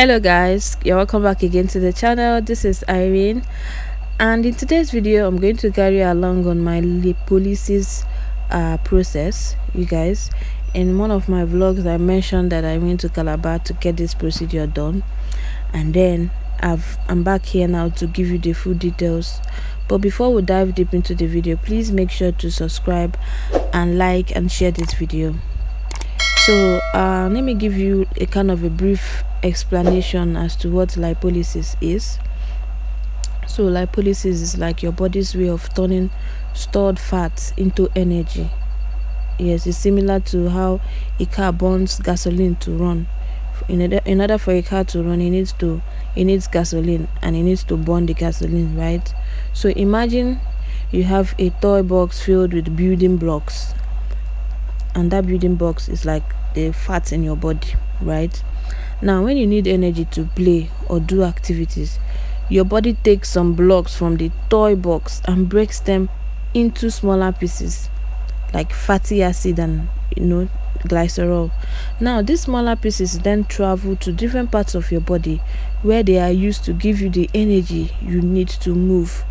Hello guys, you're welcome back again to the channel. This is Irene, and in today's video I'm going to carry along on my lipolysis process. You guys, in one of my vlogs I mentioned that I went to Calabar to get this procedure done, and then I'm back here now to give you the full details. But before we dive deep into the video, please make sure to subscribe and like and share this video. So let me give you a kind of a brief explanation as to what lipolysis is. So lipolysis is like your body's way of turning stored fats into energy. Yes, it's similar to how a car burns gasoline to run. In order for a car to run, it needs gasoline, and it needs to burn the gasoline, right? So imagine you have a toy box filled with building blocks, and that building box is like the fats in your body, right? Now when you need energy to play or do activities, your body takes some blocks from the toy box and breaks them into smaller pieces like fatty acid and glycerol. Now these smaller pieces then travel to different parts of your body where they are used to give you the energy you need to move,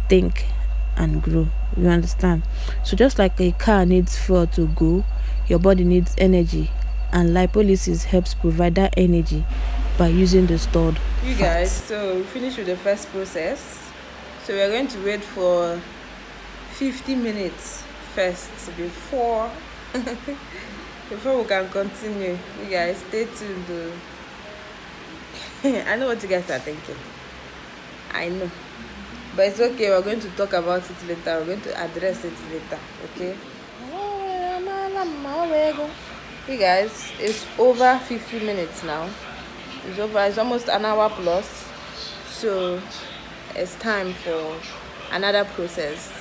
think and grow. You understand? So just like a car needs fuel to go, your body needs energy, and lipolysis helps provide that energy by using the stored you fats. Guys, so we finished with the first process, so we are going to wait for 50 minutes first before we can continue. You guys, stay tuned. I know what you guys are thinking, I know, but it's okay. We're going to talk about it later. We're going to address it later, okay? You guys, it's over 50 minutes now. It's almost an hour plus, so it's time for another process.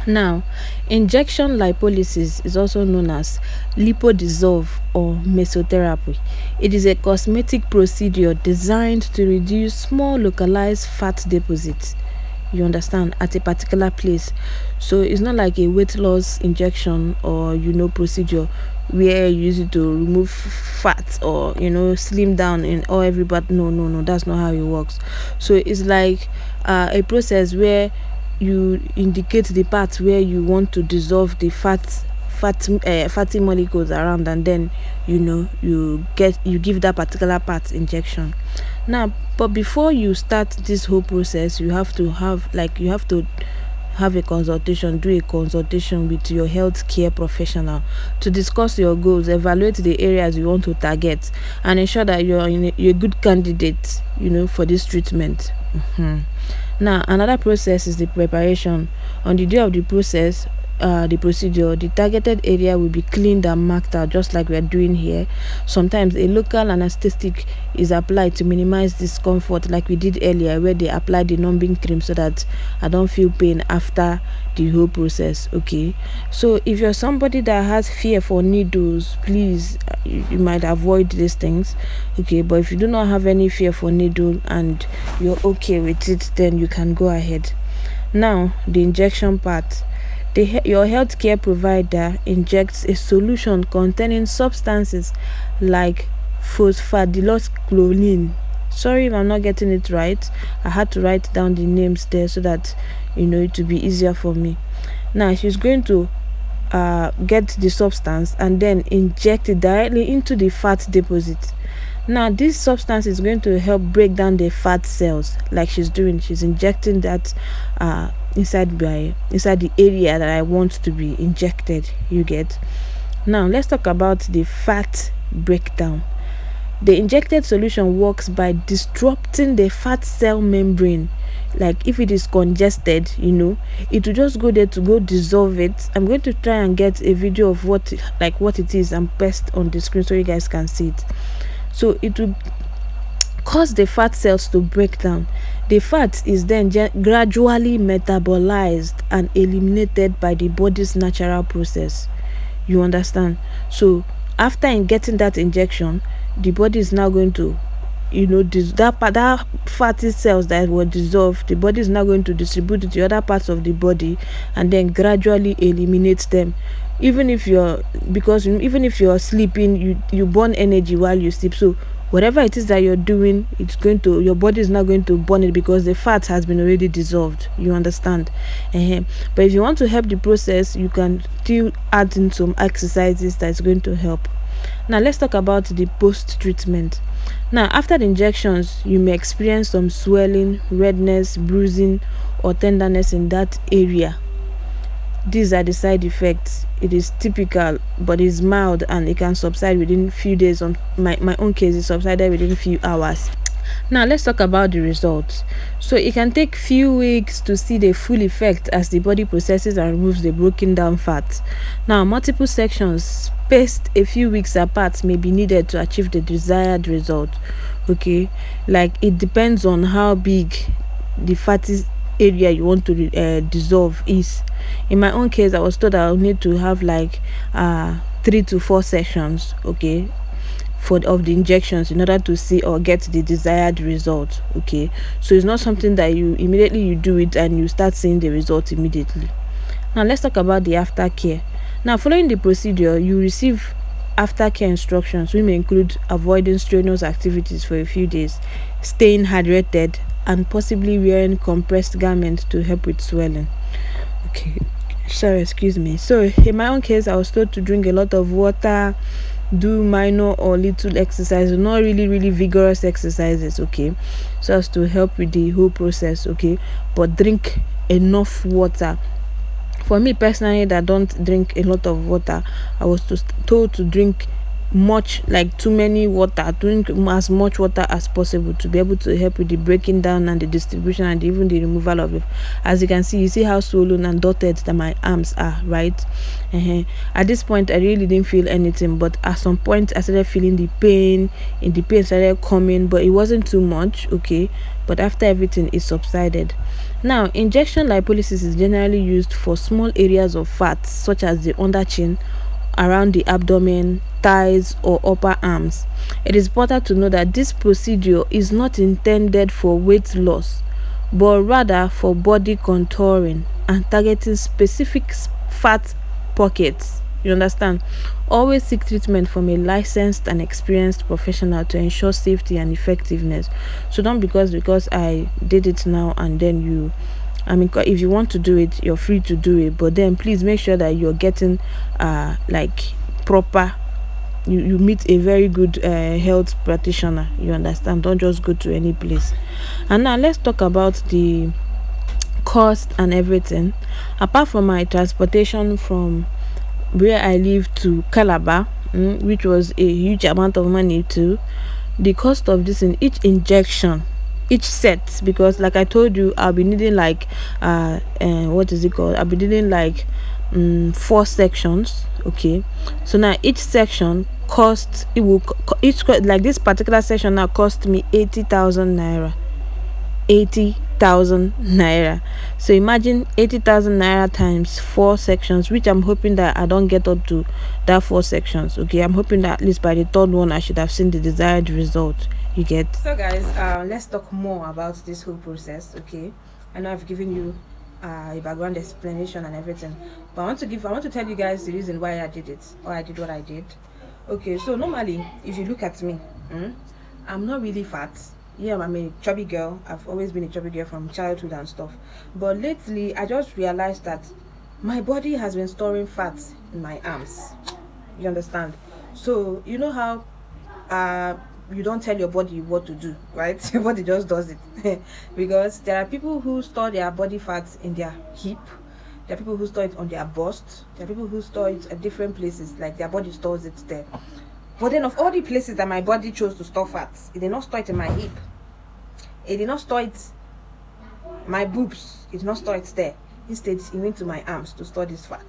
Now, injection lipolysis is also known as lipodissolve or mesotherapy. It is a cosmetic procedure designed to reduce small localized fat deposits, you understand, at a particular place. So it's not like a weight loss injection or procedure where you use it to remove fat or slim down in all everybody. No, that's not how it works. So it's like a process where you indicate the part where you want to dissolve the fatty molecules around, and then you give that particular part injection. Now, but before you start this whole process, you have to have a consultation, do a consultation with your healthcare professional to discuss your goals, evaluate the areas you want to target, and ensure that you're a good candidate for this treatment. Now another process is the preparation. On the day of the process, the procedure, the targeted area will be cleaned and marked out, just like we are doing here. Sometimes a local anesthetic is applied to minimize discomfort, like we did earlier, where they applied the numbing cream so that I don't feel pain after the whole process. Okay, so if you're somebody that has fear for needles, please, you might avoid these things. Okay, but if you do not have any fear for needle and you're okay with it, then you can go ahead. Now the injection part. Your healthcare provider injects a solution containing substances like phosphatidylcholine. Sorry if I'm not getting it right. I had to write down the names there so that it will be easier for me. Now she's going to get the substance and then inject it directly into the fat deposit. Now this substance is going to help break down the fat cells, like she's injecting that inside the area that I want to be injected. You get? Now let's talk about the fat breakdown. The injected solution works by disrupting the fat cell membrane. Like if it is congested, it will just go there to go dissolve it. I'm going to try and get a video of what it is and paste on the screen so you guys can see it. So it will cause the fat cells to break down. The fat is then gradually metabolized and eliminated by the body's natural process. You understand? So after getting that injection, the body is now going to that fatty cells that were dissolved, the body is now going to distribute it to other parts of the body and then gradually eliminate them. Even if you're sleeping, you burn energy while you sleep. So whatever it is that you're doing, your body is not going to burn it because the fat has been already dissolved. You understand? But if you want to help the process, you can still add in some exercises that's going to help. Now let's talk about the post treatment. Now, after the injections, you may experience some swelling, redness, bruising, or tenderness in that area. These are the side effects. It is typical, but it's mild and it can subside within few days. On my own case, it subsided within few hours. Now let's talk about the results. So it can take few weeks to see the full effect as the body processes and removes the broken down fat. Now multiple sections spaced a few weeks apart may be needed to achieve the desired result. Okay, like it depends on how big the fatty area you want to dissolve is. In my own case, I was told I'll need to have like 3 to 4 sessions, okay, of the injections in order to see or get the desired result. Okay, so it's not something that you do it and you start seeing the result immediately. Now let's talk about the aftercare. Now, following the procedure, you receive aftercare instructions, which may include avoiding strenuous activities for a few days, staying hydrated, and possibly wearing compressed garments to help with swelling. Okay, sorry, excuse me. So in my own case, I was told to drink a lot of water, do minor or little exercises, not really vigorous exercises, okay, so as to help with the whole process, okay, but drink enough water. For me personally, that don't drink a lot of water, I was told to drink too many water, drink as much water as possible to be able to help with the breaking down and the distribution and even the removal of it. As you can see, you see how swollen and dotted that my arms are, right? At this point I really didn't feel anything, but at some point I started feeling the pain, and the pain started coming, but it wasn't too much, okay, but after everything it subsided. Now, injection lipolysis is generally used for small areas of fat such as the under chin, around the abdomen, thighs, or upper arms. It is important to know that this procedure is not intended for weight loss, but rather for body contouring and targeting specific fat pockets. You understand? Always seek treatment from a licensed and experienced professional to ensure safety and effectiveness. So don't because I did it now and then if you want to do it, you're free to do it, but then please make sure that you're getting like proper, you meet a very good health practitioner. You understand? Don't just go to any place. And now let's talk about the cost and everything. Apart from my transportation from where I live to Calabar, which was a huge amount of money too, the cost of this in each injection, each set, because like I told you, I'll be needing like what is it called, I'll be needing like 4 sections, okay. So now each section cost, like this particular section now cost me 80,000 naira. 80,000 naira. So imagine 80,000 naira times 4 sections, which I'm hoping that I don't get up to that 4 sections, okay. I'm hoping that at least by the third one I should have seen the desired result. You get? So guys, let's talk more about this whole process, okay. I know I've given you a background explanation and everything, but I want to tell you guys the reason why I did it, or I did what I did. Okay, so normally if you look at me, I'm not really fat. Yeah, I'm a chubby girl. I've always been a chubby girl from childhood and stuff, but lately I just realized that my body has been storing fat in my arms. You understand? So you know how you don't tell your body what to do, right? Your body just does it. Because there are people who store their body fat in their hip, there are people who store it on their bust, there are people who store it at different places, like their body stores it there. But then of all the places that my body chose to store fat, it did not store it in my hip, it did not store it my boobs, it did not store it there. Instead it went to my arms to store this fat.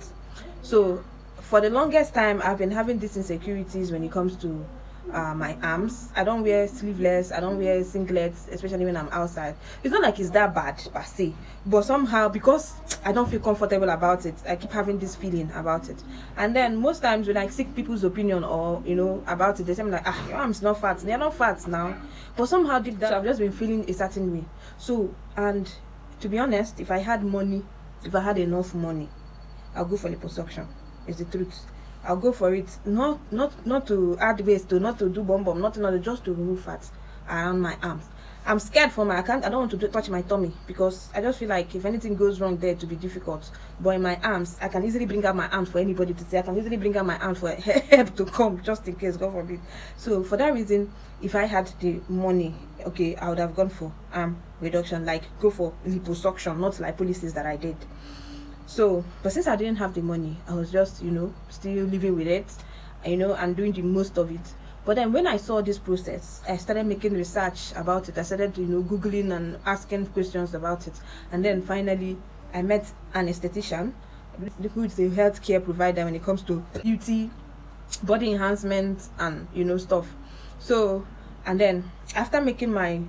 So for the longest time I've been having these insecurities when it comes to my arms. I don't wear sleeveless, I don't wear singlets, especially when I'm outside. It's not like it's that bad per se, but somehow because I don't feel comfortable about it, I keep having this feeling about it. And then most times when I seek people's opinion or about it, they say like, your arms not fat, they're not fat now, but somehow deep down I've just been feeling a certain way. So, and to be honest, if I had enough money, I'll go for liposuction. It's the truth. I'll go for it. Not to add waist, to not to do bomb, not just to remove fat around my arms. I'm scared for my, I don't want to touch my tummy, because I just feel like if anything goes wrong there, to be difficult. But in my arms, I can easily bring out my arms for anybody to see. I can easily bring out my arms for help to come, just in case, God forbid. So for that reason, if I had the money, okay, I would have gone for arm reduction, like go for liposuction, not lipolysis that I did. So, but since I didn't have the money, I was just, still living with it, and doing the most of it. But then when I saw this process, I started making research about it. I started, Googling and asking questions about it. And then finally, I met an esthetician, who is a healthcare provider when it comes to beauty, body enhancement, and, stuff. So, and then after making my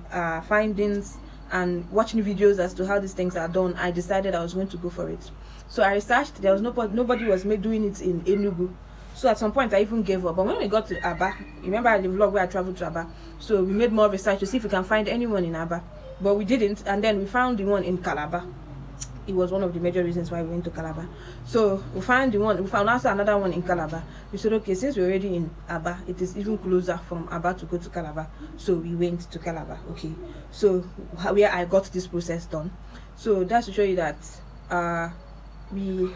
findings and watching videos as to how these things are done, I decided I was going to go for it. So I researched. There was nobody was doing it in Enugu. So at some point I even gave up. But when we got to Aba, remember the vlog where I traveled to Aba? So we made more research to see if we can find anyone in Aba. But we didn't, and then we found the one in Calabar. It was one of the major reasons why we went to Calabar. So we found also another one in Calabar. We said, okay, since we're already in Aba, it is even closer from Aba to go to Calabar. So we went to Calabar. Okay. So where I got this process done. So that's to show you that we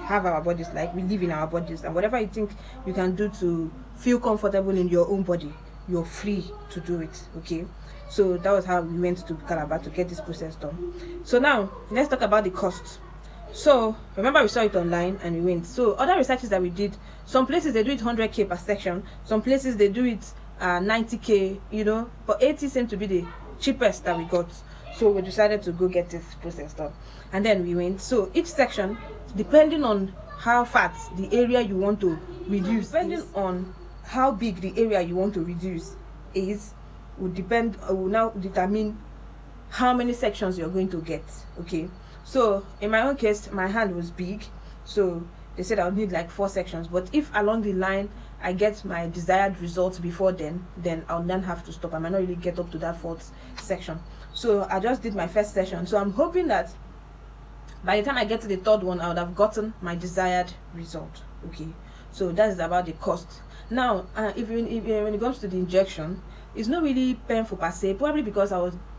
have our bodies, like we live in our bodies, and whatever you think you can do to feel comfortable in your own body, you're free to do it. Okay. So that was how we went to Calabar to get this process done. So now let's talk about the cost. So remember, we saw it online and we went. So other researches that we did, some places they do it 100k per section, some places they do it 90k, but 80 seemed to be the cheapest that we got. So we decided to go get this process done, and then we went. So each section, depending on how fat the area you want to reduce, depending on how big the area you want to reduce is, will now determine how many sections you're going to get. Okay. So in my own case, my hand was big, so they said I would need like 4 sections. But if along the line I get my desired results before then I'll then have to stop. I might not really get up to that 4th section. So I just did my first session. So I'm hoping that by the time I get to the 3rd one, I would have gotten my desired result. Okay. So that is about the cost. Now, when it comes to the injection, it's not really painful per se, probably because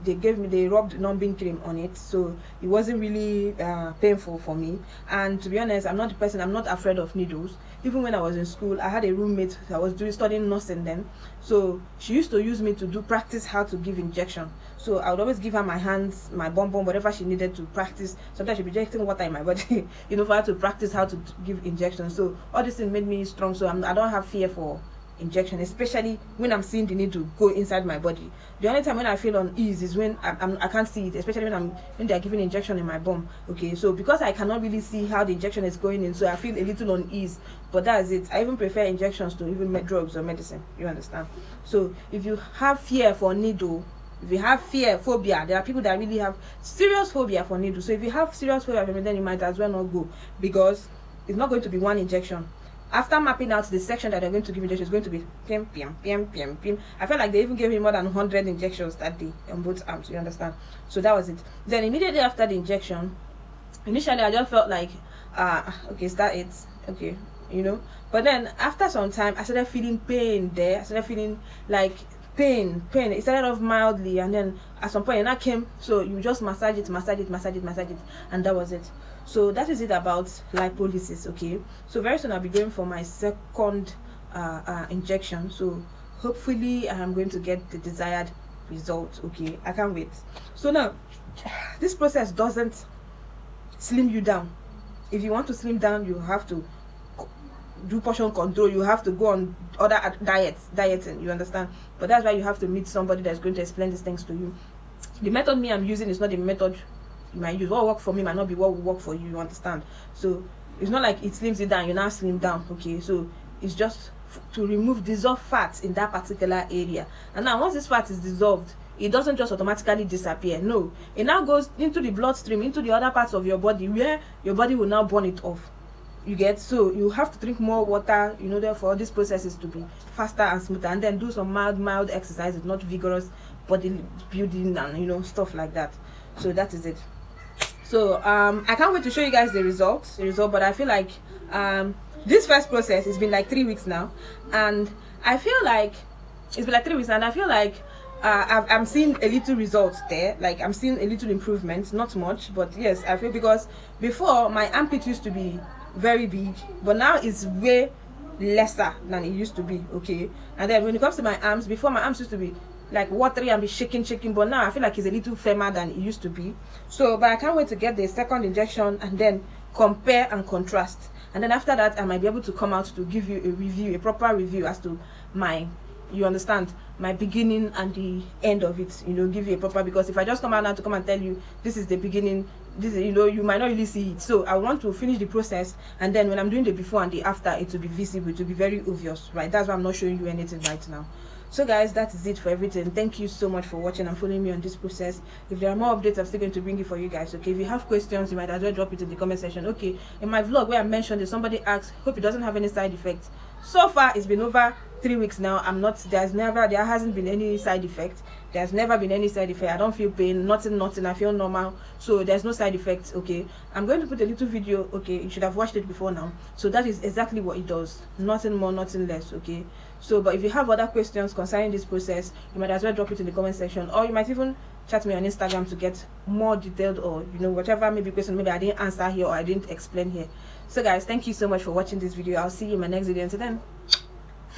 they rubbed numbing cream on it, so it wasn't really painful for me. And to be honest, I'm not afraid of needles. Even when I was in school, I had a roommate that was studying nursing then, so she used to use me to practice how to give injection. So I would always give her my hands, my bum, whatever she needed to practice. Sometimes she'd be injecting water in my body, for her to practice how to give injections. So all this thing made me strong, so I don't have fear for injection, especially when I'm seeing the needle go inside my body. The only time when I feel unease is when I can't see it, especially when they're giving injection in my bum. Okay, so because I cannot really see how the injection is going in, so I feel a little unease. But that's it. I even prefer injections to even drugs or medicine. You understand? So if you have fear for needle, if you have phobia, there are people that really have serious phobia for needle. So if you have serious phobia, then you might as well not go, because it's not going to be one injection. After mapping out the section that they're going to give injection, it's going to be pim, pim, pim, pim, pim. I felt like they even gave me more than 100 injections that day on both arms, you understand? So that was it. Then immediately after the injection, initially I just felt like, okay, is that it? Okay, But then after some time, I started feeling pain there. I started feeling like pain. It started off mildly, and then at some point, and that came, so you just massage it, and that was it. So that is it about lipolysis. Okay, so very soon I'll be going for my 2nd injection, so hopefully I am going to get the desired result. Okay, I can't wait. So now this process doesn't slim you down. If you want to slim down, you have to do portion control, you have to go on other dieting, you understand? But that's why you have to meet somebody that's going to explain these things to you. The method I'm using is not the method you might use. What work for me might not be what will work for you, you understand? So it's not like it slims it down, you now slim down. Okay, so it's just to remove dissolved fat in that particular area. And now once this fat is dissolved, it doesn't just automatically disappear. No, it now goes into the bloodstream, into the other parts of your body, where your body will now burn it off. You get? So you have to drink more water, therefore this process is to be faster and smoother, and then do some mild exercises, not vigorous body building and stuff like that. So that is it. So I can't wait to show you guys the result, but I feel like this first process, it's been like 3 weeks now, and I feel like it's been like 3 weeks, and I feel like I'm seeing a little results there. Like I'm seeing a little improvement, not much, but yes, I feel, because before my armpit used to be very big, but now it's way lesser than it used to be. Okay, and then when it comes to my arms, before my arms used to be like watery and be shaking, but now I feel like it's a little firmer than it used to be. So, but I can't wait to get the second injection and then compare and contrast. And then after that, I might be able to come out to give you a review, a proper review as to my, you understand, my beginning and the end of it, you know, give you a proper, because if I just come out now to come and tell you this is the beginning, this is, you know, you might not really see it. So I want to finish the process, and then when I'm doing the before and the after, it will be visible, it will be very obvious, right? That's why I'm not showing you anything right now. So guys, that is it for everything. Thank you so much for watching and following me on this process. If there are more updates, I'm still going to bring it for you guys. Okay, if you have questions, you might as well drop it in the comment section. Okay, in my vlog where I mentioned it, somebody asked, hope it doesn't have any side effects. So far it's been over 3 weeks now. There hasn't been any side effect. There's never been any side effect. I don't feel pain, nothing. I feel normal, so there's no side effects. Okay, I'm going to put a little video. Okay, you should have watched it before now. So that is exactly what it does, nothing more, nothing less. Okay, so but if you have other questions concerning this process, you might as well drop it in the comment section, or you might even chat me on Instagram to get more detailed, or you know, whatever maybe question maybe I didn't answer here or I didn't explain here. So guys, thank you so much for watching this video. I'll see you in my next video. Until then,